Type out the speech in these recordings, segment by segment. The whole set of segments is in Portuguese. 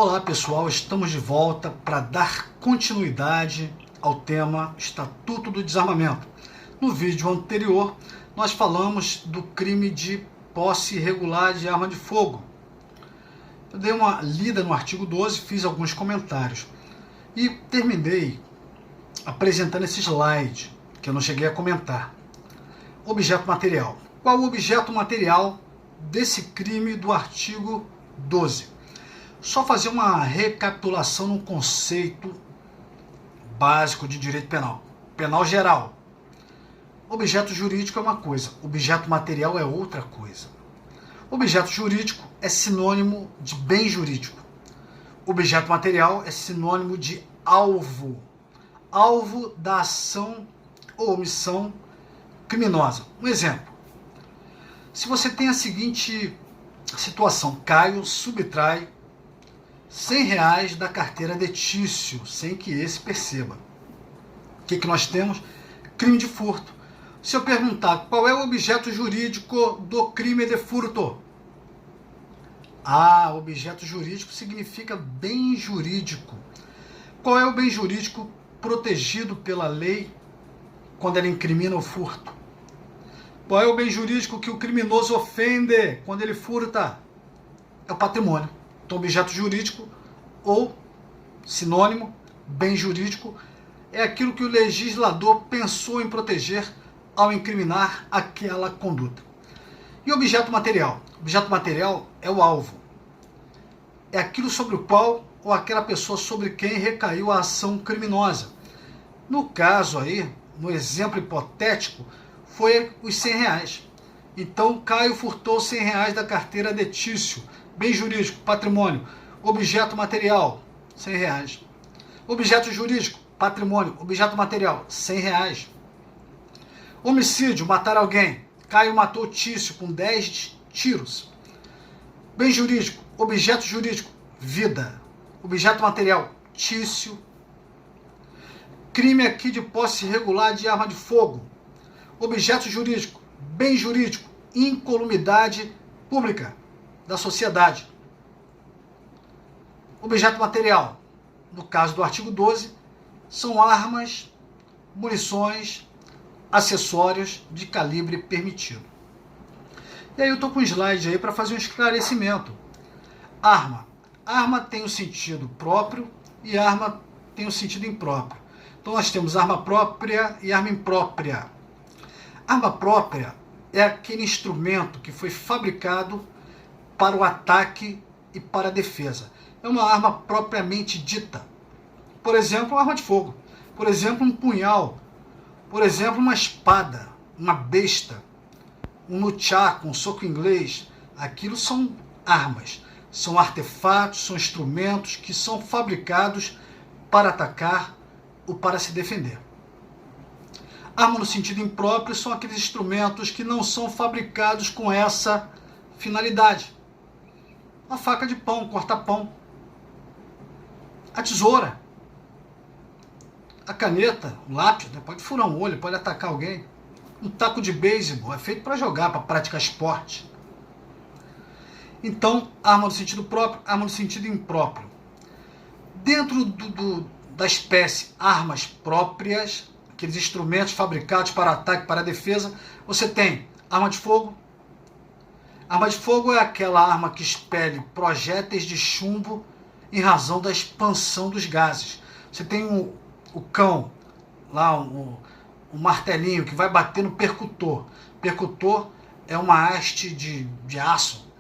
Olá pessoal, estamos de volta para dar continuidade ao tema Estatuto do Desarmamento. No vídeo anterior, nós falamos do crime de posse irregular de arma de fogo. Eu dei uma lida no artigo 12, fiz alguns comentários e terminei apresentando esse slide que eu não cheguei a comentar. Objeto material. Qual o objeto material desse crime do artigo 12? Só fazer uma recapitulação no conceito básico de direito penal. Penal geral. Objeto jurídico é uma coisa, objeto material é outra coisa. Objeto jurídico é sinônimo de bem jurídico. Objeto material é sinônimo de alvo. Alvo da ação ou omissão criminosa. Um exemplo. Se você tem a seguinte situação, Caio subtrai R$100 da carteira de Tício, sem que esse perceba. O que nós temos? Crime de furto. Se eu perguntar qual é o objeto jurídico do crime de furto? Objeto jurídico significa bem jurídico. Qual é o bem jurídico protegido pela lei quando ela incrimina o furto? Qual é o bem jurídico que o criminoso ofende quando ele furta? É o patrimônio. Então, objeto jurídico ou sinônimo, bem jurídico, é aquilo que o legislador pensou em proteger ao incriminar aquela conduta. E objeto material? Objeto material é o alvo. É aquilo sobre o qual ou aquela pessoa sobre quem recaiu a ação criminosa. No caso aí, no exemplo hipotético, foi os R$100. Então, Caio furtou R$100 da carteira de Tício. Bem jurídico, patrimônio. Objeto material, R$100. Objeto jurídico, patrimônio. Objeto material, R$100. Homicídio, matar alguém. Caio matou Tício com 10 tiros. Bem jurídico, objeto jurídico, vida. Objeto material, Tício. Crime aqui de posse irregular de arma de fogo. Objeto jurídico, bem jurídico, incolumidade pública da sociedade. Objeto material, no caso do artigo 12, são armas, munições, acessórios de calibre permitido. E aí eu estou com um slide aí para fazer um esclarecimento. Arma. Arma tem um sentido próprio e arma tem um sentido impróprio. Então nós temos arma própria e arma imprópria. Arma própria é aquele instrumento que foi fabricado para o ataque e para a defesa. É uma arma propriamente dita. Por exemplo, uma arma de fogo. Por exemplo, um punhal. Por exemplo, uma espada, uma besta, um nunchaku, um soco inglês. Aquilo são armas. São artefatos, são instrumentos que são fabricados para atacar ou para se defender. Arma no sentido impróprio são aqueles instrumentos que não são fabricados com essa finalidade. A faca de pão, corta-pão. A tesoura. A caneta, o lápis, pode furar um olho, pode atacar alguém. Um taco de beisebol é feito para jogar, para praticar esporte. Então, arma no sentido próprio, arma no sentido impróprio. Dentro da espécie armas próprias, aqueles instrumentos fabricados para ataque, para defesa, você tem arma de fogo. Arma de fogo é aquela arma que expele projéteis de chumbo em razão da expansão dos gases. Você tem o cão, lá o martelinho que vai bater no percutor. Percutor é uma haste de aço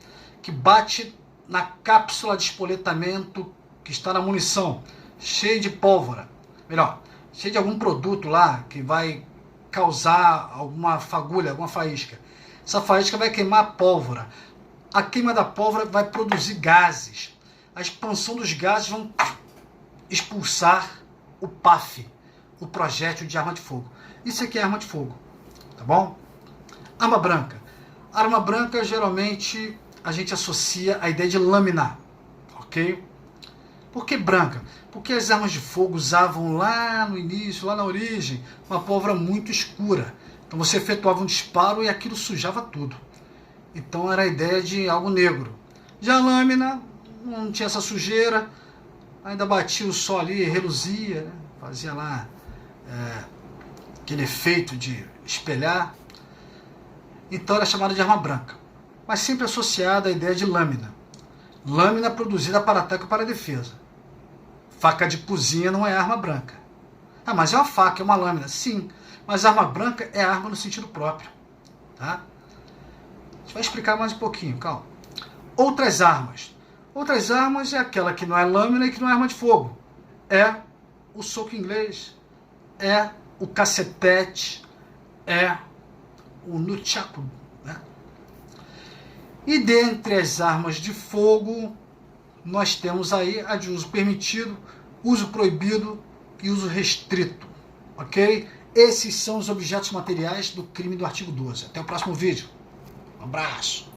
que bate na cápsula de espoletamento que está na munição, cheia de pólvora. Melhor, cheio de algum produto lá que vai causar alguma fagulha, alguma faísca. Essa faísca vai queimar a pólvora. A queima da pólvora vai produzir gases. A expansão dos gases vão expulsar o PAF, o projétil de arma de fogo. Isso aqui é arma de fogo, tá bom? Arma branca. Arma branca, geralmente, a gente associa a ideia de lâmina, ok? Por que branca? Porque as armas de fogo usavam lá no início, lá na origem, uma pólvora muito escura. Então você efetuava um disparo e aquilo sujava tudo. Então era a ideia de algo negro. Já a lâmina não tinha essa sujeira, ainda batia o sol ali, reluzia, né? Fazia lá aquele efeito de espelhar. Então era chamada de arma branca, mas sempre associada à ideia de lâmina. Lâmina produzida para ataque ou para defesa. Faca de cozinha não é arma branca. Ah, mas é uma faca, é uma lâmina. Sim, mas arma branca é arma no sentido próprio. Tá? A gente vai explicar mais um pouquinho, calma. Outras armas. Outras armas é aquela que não é lâmina e que não é arma de fogo. É o soco inglês, é o cacetete, é o nunchaku, né? E dentre as armas de fogo, nós temos aí a de uso permitido, uso proibido e uso restrito, ok? Esses são os objetos materiais do crime do artigo 12. Até o próximo vídeo. Um abraço.